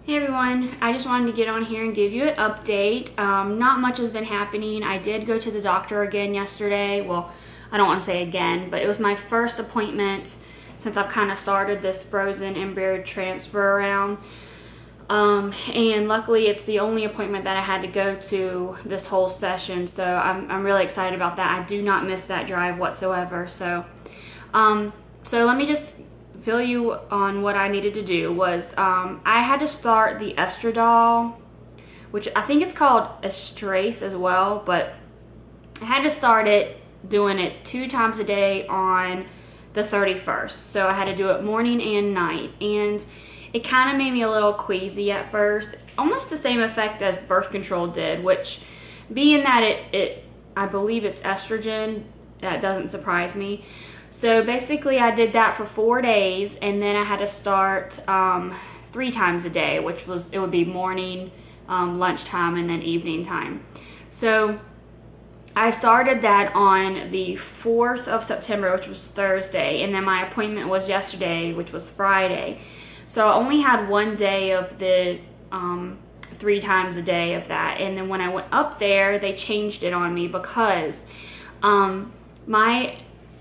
Hey everyone, I just wanted to get on here and give you an update. Not much has been happening. I did go to the doctor again yesterday. Well, I don't want to say again, but it was my first appointment since I've kind of started this frozen embryo transfer around. And luckily it's the only appointment that I had to go to this whole session, so I'm really excited about that. I do not miss that drive whatsoever. So let me just fill you on what I needed to do. Was I had to start the estradiol, which I think it's called estrace as well, but I had to start it, doing it 2 times a day on the 31st. So I had to do it morning and night, and it kind of made me a little queasy at first, almost the same effect as birth control did, which being that I believe it's estrogen, that doesn't surprise me. So basically I did that for 4 days, and then I had to start 3 times a day, which it would be morning, lunchtime, and then evening time. So I started that on the 4th of September, which was Thursday, and then my appointment was yesterday, which was Friday. So I only had 1 day of the 3 times a day of that, and then when I went up there, they changed it on me because my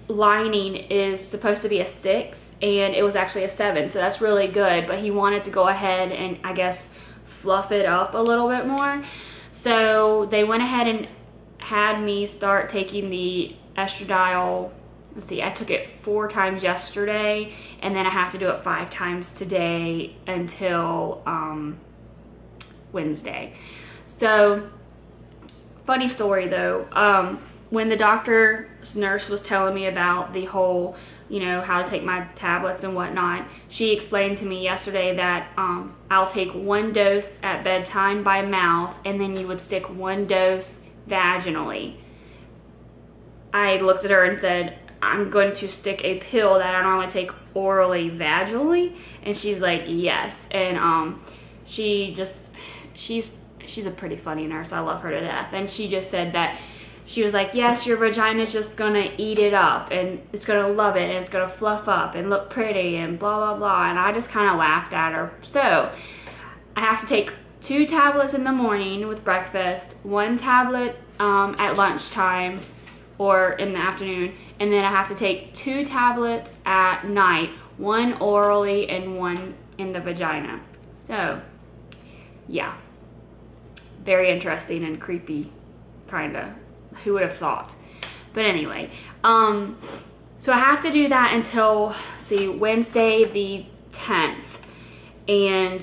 lining is supposed to be a 6 and it was actually a 7, so that's really good, but he wanted to go ahead and I guess fluff it up a little bit more. So they went ahead and had me start taking the estradiol. Let's see, I took it 4 times yesterday, and then I have to do it 5 times today until Wednesday. So funny story though, when the nurse was telling me about the whole, how to take my tablets and whatnot, she explained to me yesterday that I'll take 1 dose at bedtime by mouth, and then you would stick 1 dose vaginally. I looked at her and said, I'm going to stick a pill that I normally take orally vaginally, and she's like, yes. And she's a pretty funny nurse. I love her to death. And she just said that, she was like, yes, your vagina's just gonna eat it up, and it's gonna love it, and it's gonna fluff up and look pretty and blah blah blah. And I just kind of laughed at her. So I have to take 2 tablets in the morning with breakfast, 1 tablet at lunchtime or in the afternoon, and then I have to take 2 tablets at night, 1 orally and 1 in the vagina. So yeah, very interesting and creepy, kinda. Who would have thought? But anyway, so I have to do that until, Wednesday the 10th, and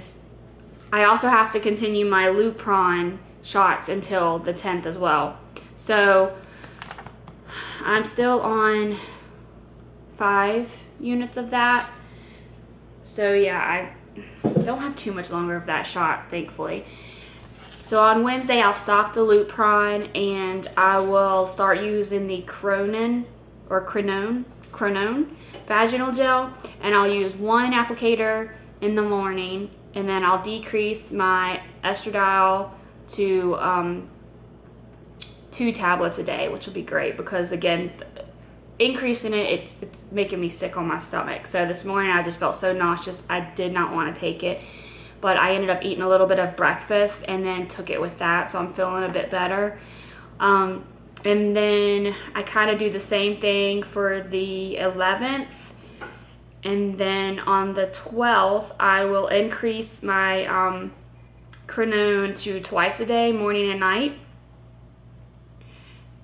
I also have to continue my Lupron shots until the 10th as well. So I'm still on 5 units of that. So yeah, I don't have too much longer of that shot, thankfully. So on Wednesday, I'll stop the Lupron, and I will start using the Cronone vaginal gel, and I'll use 1 applicator in the morning, and then I'll decrease my estradiol to 2 tablets a day, which will be great because, again, increasing it's making me sick on my stomach. So this morning I just felt so nauseous, I did not want to take it. But I ended up eating a little bit of breakfast and then took it with that, so I'm feeling a bit better. And then I kind of do the same thing for the 11th. And then on the 12th, I will increase my Cronone to 2 a day, morning and night.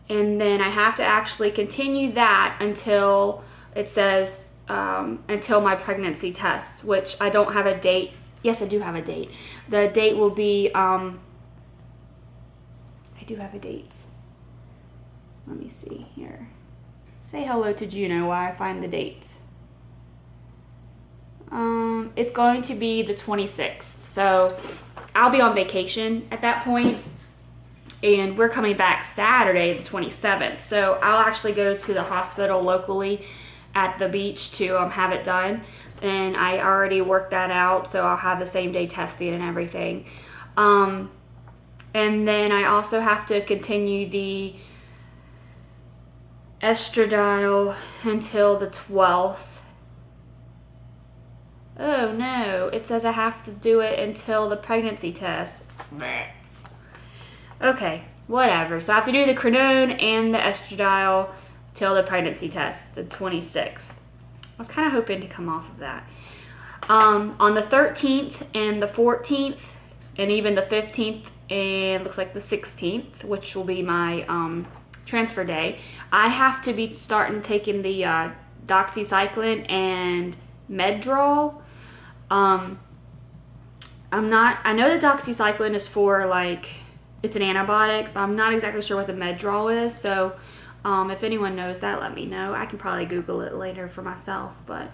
And then I have to actually continue that until it says, until my pregnancy tests, which I don't have a date. Yes, I do have a date. The date will be, I do have a date. Let me see here. Say hello to Juno while I find the dates. It's going to be the 26th. So I'll be on vacation at that point, and we're coming back Saturday, the 27th. So I'll actually go to the hospital locally at the beach to have it done. And I already worked that out, so I'll have the same day testing and everything. And then I also have to continue the estradiol until the 12th. Oh no, it says I have to do it until the pregnancy test. Blech. Okay, whatever. So I have to do the crenone and the estradiol till the pregnancy test, the 26th. I was kind of hoping to come off of that. On the 13th and the 14th, and even the 15th, and looks like the 16th, which will be my transfer day, I have to be starting taking the doxycycline and Medrol. I know the doxycycline is for like, it's an antibiotic, but I'm not exactly sure what the Medrol is. So if anyone knows that, let me know. I can probably Google it later for myself. But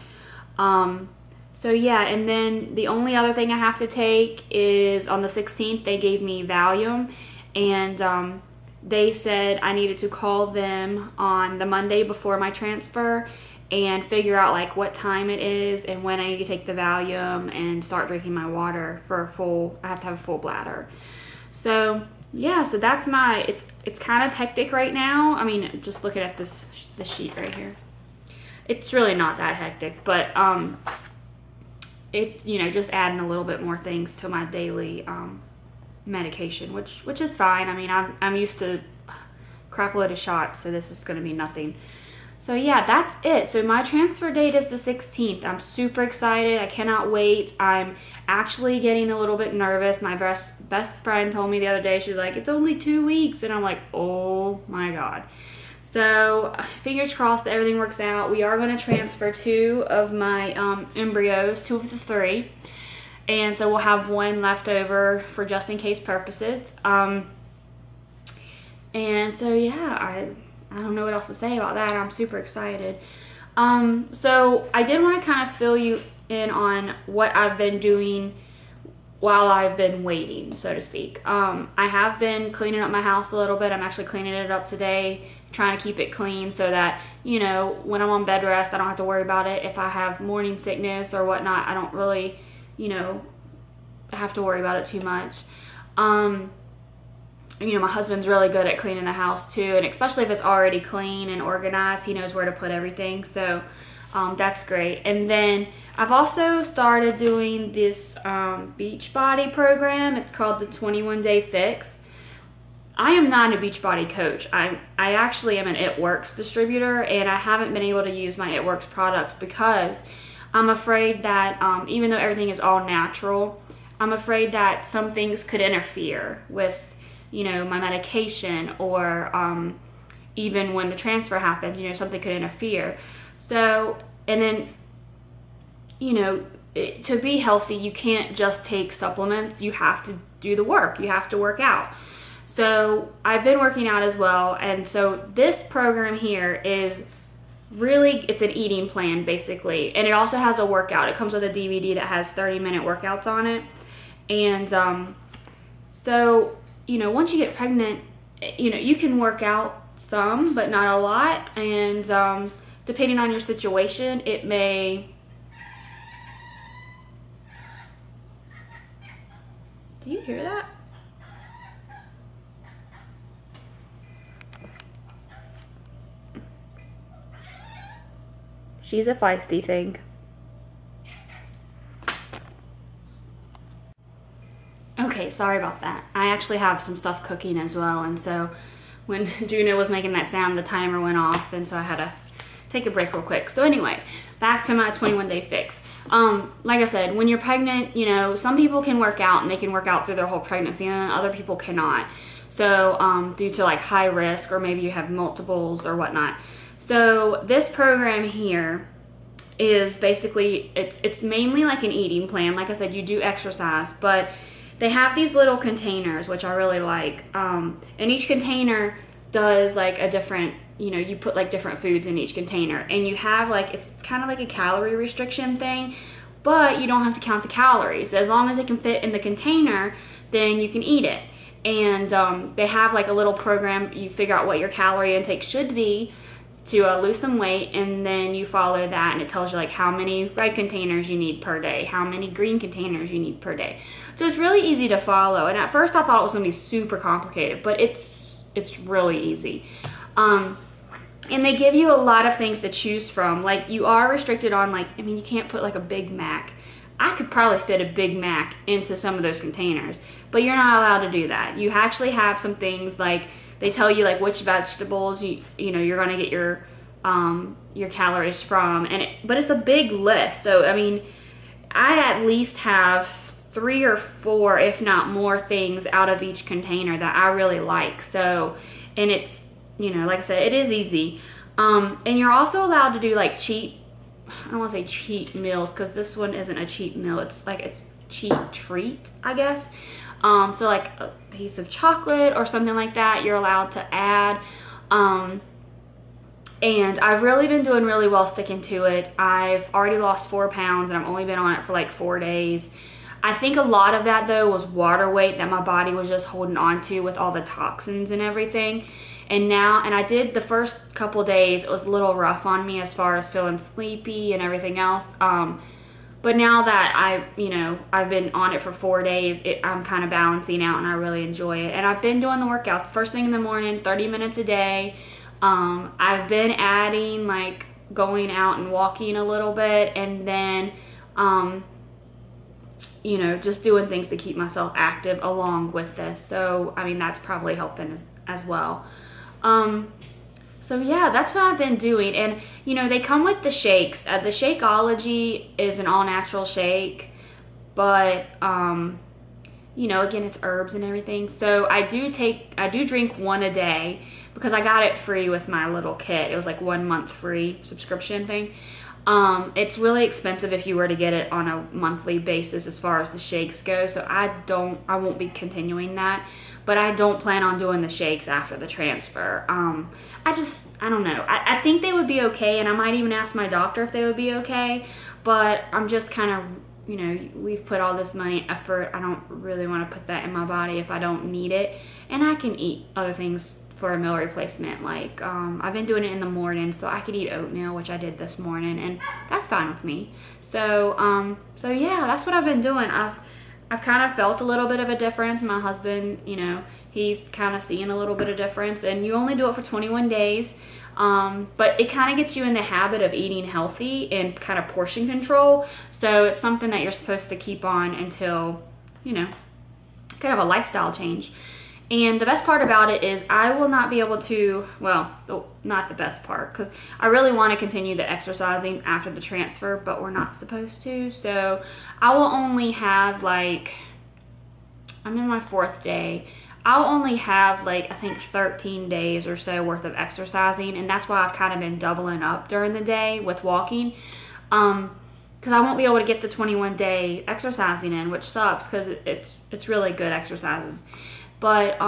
so yeah, and then the only other thing I have to take is on the 16th, they gave me Valium, and they said I needed to call them on the Monday before my transfer and figure out like what time it is and when I need to take the Valium and start drinking my water for I have to have a full bladder. So yeah, so that's it's kind of hectic right now. I mean, just looking at this sheet right here, it's really not that hectic, but it, you know, just adding a little bit more things to my daily medication, which is fine. I mean, I'm used to crap load of shots, so this is going to be nothing. So yeah, that's it. So my transfer date is the 16th. I'm super excited. I cannot wait. I'm actually getting a little bit nervous. My best friend told me the other day, she's like, it's only 2 weeks. And I'm like, oh my God. So fingers crossed that everything works out. We are going to transfer 2 of my embryos, 2 of the 3. And so we'll have 1 left over for just in case purposes. And so yeah, I don't know what else to say about that. I'm super excited. So I did want to kind of fill you in on what I've been doing while I've been waiting, so to speak. I have been cleaning up my house a little bit. I'm actually cleaning it up today, trying to keep it clean so that, you know, when I'm on bed rest, I don't have to worry about it. If I have morning sickness or whatnot, I don't really, you know, have to worry about it too much. You know, my husband's really good at cleaning the house too, and especially if it's already clean and organized, he knows where to put everything, so that's great. And then I've also started doing this Beachbody program. It's called the 21-Day Fix. I am not a Beachbody coach. I actually am an It Works distributor, and I haven't been able to use my It Works products because I'm afraid that even though everything is all natural, I'm afraid that some things could interfere with, you know, my medication, or even when the transfer happens, you know, something could interfere. So, and then, you know, to be healthy, you can't just take supplements. You have to do the work. You have to work out. So I've been working out as well. And so this program here is really, it's an eating plan basically. And it also has a workout. It comes with a DVD that has 30-minute workouts on it. And so, you know, once you get pregnant, you know, you can work out some, but not a lot. And depending on your situation, it may... Do you hear that? She's a feisty thing. Okay, sorry about that. I actually have some stuff cooking as well, and so when Juno was making that sound, the timer went off, and so I had to take a break real quick. So anyway, back to my 21-day fix. Like I said, when you're pregnant, you know, some people can work out and they can work out through their whole pregnancy, and other people cannot. So due to like high risk, or maybe you have multiples or whatnot. So this program here is basically, it's mainly like an eating plan. Like I said, you do exercise, but they have these little containers, which I really like. And each container does like a different, you know, you put like different foods in each container. And you have like, it's kind of like a calorie restriction thing, but you don't have to count the calories. As long as it can fit in the container, then you can eat it. And they have like a little program. You figure out what your calorie intake should be to lose some weight, and then you follow that, and it tells you like how many red containers you need per day, how many green containers you need per day. So it's really easy to follow, and at first I thought it was going to be super complicated, but it's really easy. And they give you a lot of things to choose from. Like, you are restricted on, like, I mean, you can't put like a Big Mac I could probably fit a Big Mac into some of those containers, but you're not allowed to do that. You actually have some things like they tell you like which vegetables you know you're gonna get your calories from, but it's a big list. So I mean, I at least have 3 or 4, if not more, things out of each container that I really like. So, and it's, you know, like I said, it is easy. And you're also allowed to do like cheat, I don't want to say cheat meals because this one isn't a cheat meal. It's like a cheat treat, I guess. So like a piece of chocolate or something like that, you're allowed to add. And I've really been doing really well sticking to it. I've already lost 4 pounds and I've only been on it for like 4 days. I think a lot of that though was water weight that my body was just holding on to with all the toxins and everything. And I did the first couple days, it was a little rough on me as far as feeling sleepy and everything else. But now that I've been on it for 4 days, I'm kind of balancing out and I really enjoy it. And I've been doing the workouts first thing in the morning, 30 minutes a day. I've been adding like going out and walking a little bit, and then you know, just doing things to keep myself active along with this. So I mean, that's probably helping as well. So yeah, that's what I've been doing. And you know, they come with the shakes. The Shakeology is an all natural shake, but you know, again, it's herbs and everything. So I do drink one a day because I got it free with my little kit. It was like 1 month free subscription thing. It's really expensive if you were to get it on a monthly basis as far as the shakes go. So I won't be continuing that, but I don't plan on doing the shakes after the transfer. I don't know. I think they would be okay, and I might even ask my doctor if they would be okay, but I'm just kind of, you know, we've put all this money, effort. I don't really want to put that in my body if I don't need it. And I can eat other things for a meal replacement. Like, I've been doing it in the morning, so I could eat oatmeal, which I did this morning, and that's fine with me. So, so yeah, that's what I've been doing. I've kind of felt a little bit of a difference. My husband, you know, he's kind of seeing a little bit of difference, and you only do it for 21 days. But it kind of gets you in the habit of eating healthy and kind of portion control. So it's something that you're supposed to keep on until, you know, kind of a lifestyle change. And the best part about it is I will not be able to, well, not the best part, because I really want to continue the exercising after the transfer, but we're not supposed to. So I will only have like, I'm in my 4th day. I'll only have like, I think 13 days or so worth of exercising. And that's why I've kind of been doubling up during the day with walking. Because I won't be able to get the 21-day exercising in, which sucks because it's really good exercises. But,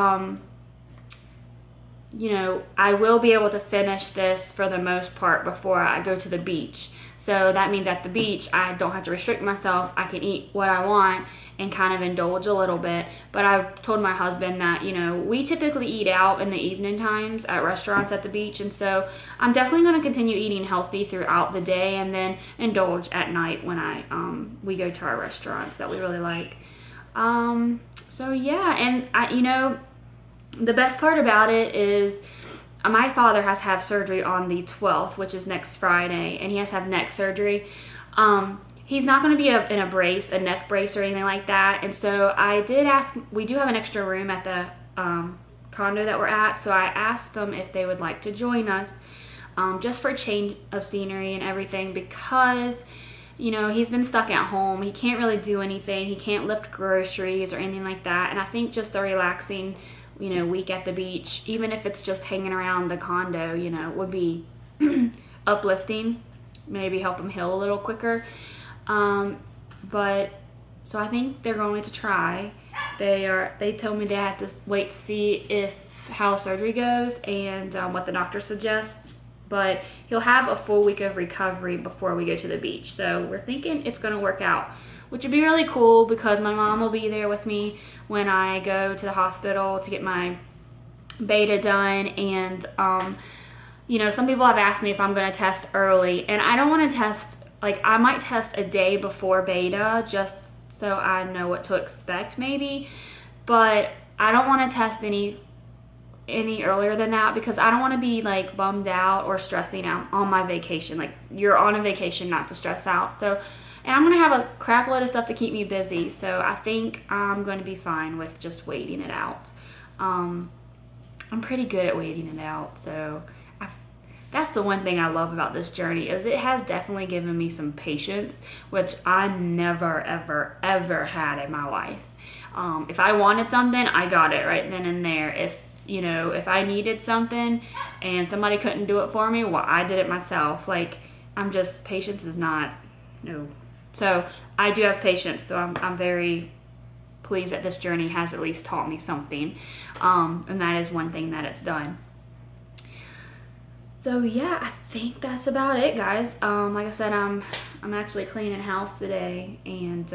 you know, I will be able to finish this for the most part before I go to the beach. So that means at the beach, I don't have to restrict myself. I can eat what I want and kind of indulge a little bit. But I've told my husband that, you know, we typically eat out in the evening times at restaurants at the beach. And so I'm definitely going to continue eating healthy throughout the day and then indulge at night when we go to our restaurants that we really like. So yeah, and you know, the best part about it is my father has to have surgery on the 12th, which is next Friday, and he has to have neck surgery. He's not going to be in a brace, a neck brace or anything like that. And so I did ask, we do have an extra room at the condo that we're at, so I asked them if they would like to join us just for a change of scenery and everything, because you know, he's been stuck at home. He can't really do anything. He can't lift groceries or anything like that. And I think just a relaxing, you know, week at the beach, even if it's just hanging around the condo, you know, would be uplifting. Maybe help him heal a little quicker. But so I think they're going to try. They told me they have to wait to see how surgery goes and what the doctor suggests. But he'll have a full week of recovery before we go to the beach. So we're thinking it's going to work out, which would be really cool because my mom will be there with me when I go to the hospital to get my beta done. And, you know, some people have asked me if I'm going to test early. And I don't want to test, like, I might test a day before beta just so I know what to expect maybe. But I don't want to test any earlier than that because I don't want to be like bummed out or stressing out on my vacation. Like, you're on a vacation not to stress out. So And I'm gonna have a crap load of stuff to keep me busy, so I think I'm gonna be fine with just waiting it out. I'm pretty good at waiting it out, so that's the one thing I love about this journey, is it has definitely given me some patience, which I never, ever, ever had in my life. If I wanted something, I got it right then and there. If I needed something and somebody couldn't do it for me, well, I did it myself. Like, patience is not, no. So I do have patience, so I'm very pleased that this journey has at least taught me something. And that is one thing that it's done. So yeah, I think that's about it, guys. Like I said, I'm actually cleaning house today and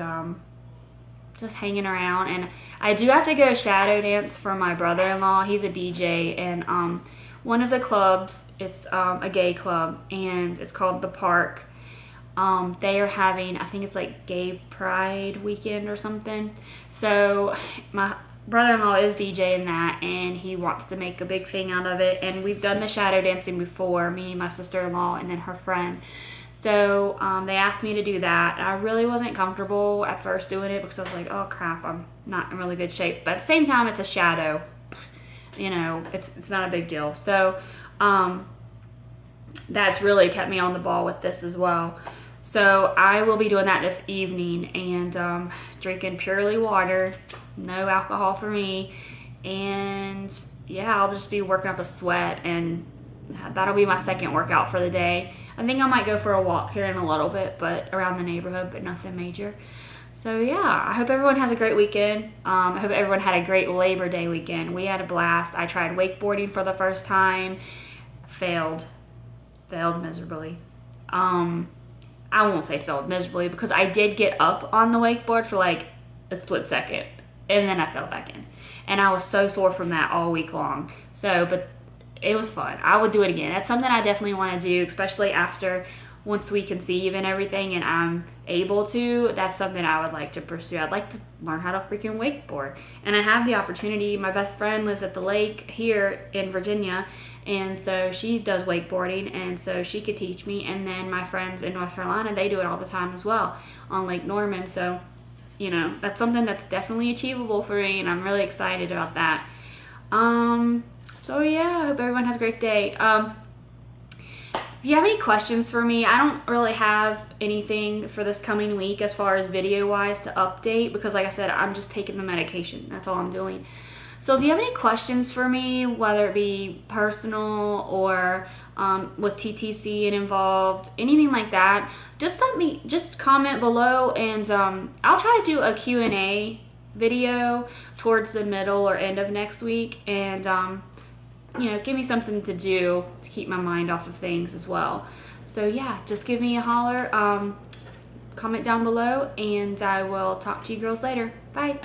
just hanging around. And I do have to go shadow dance for my brother-in-law. He's a DJ, and one of the clubs, it's a gay club, and it's called The Park. They are having, I think it's like Gay Pride weekend or something. So my brother-in-law is DJing that, and he wants to make a big thing out of it. And we've done the shadow dancing before, me, my sister-in-law, and then her friend. So they asked me to do that. I really wasn't comfortable at first doing it because I was like, oh crap, I'm not in really good shape. But at the same time, it's a shadow. It's not a big deal. So that's really kept me on the ball with this as well. So I will be doing that this evening, and drinking purely water, no alcohol for me, and yeah, I'll just be working up a sweat, and that'll be my second workout for the day. I think I might go for a walk here in a little bit, but around the neighborhood, but nothing major. So yeah, I hope everyone has a great weekend. I hope everyone had a great Labor Day weekend. We had a blast. I tried wakeboarding for the first time. Failed miserably. I won't say failed miserably, because I did get up on the wakeboard for like a split second, and then I fell back in. And I was so sore from that all week long. So, but it was fun. I would do it again. That's something I definitely want to do, especially once we conceive and everything and I'm able to. That's something I would like to pursue. I'd like to learn how to freaking wakeboard. And I have the opportunity. My best friend lives at the lake here in Virginia, and so she does wakeboarding, and so she could teach me. And then my friends in North Carolina, they do it all the time as well on Lake Norman. So, that's something that's definitely achievable for me, and I'm really excited about that. So yeah, I hope everyone has a great day. If you have any questions for me, I don't really have anything for this coming week as far as video-wise to update, because like I said, I'm just taking the medication. That's all I'm doing. So if you have any questions for me, whether it be personal or with TTC and involved, anything like that, just comment below, and I'll try to do a Q&A video towards the middle or end of next week, and give me something to do to keep my mind off of things as well. So yeah, just give me a holler, comment down below, and I will talk to you girls later. Bye.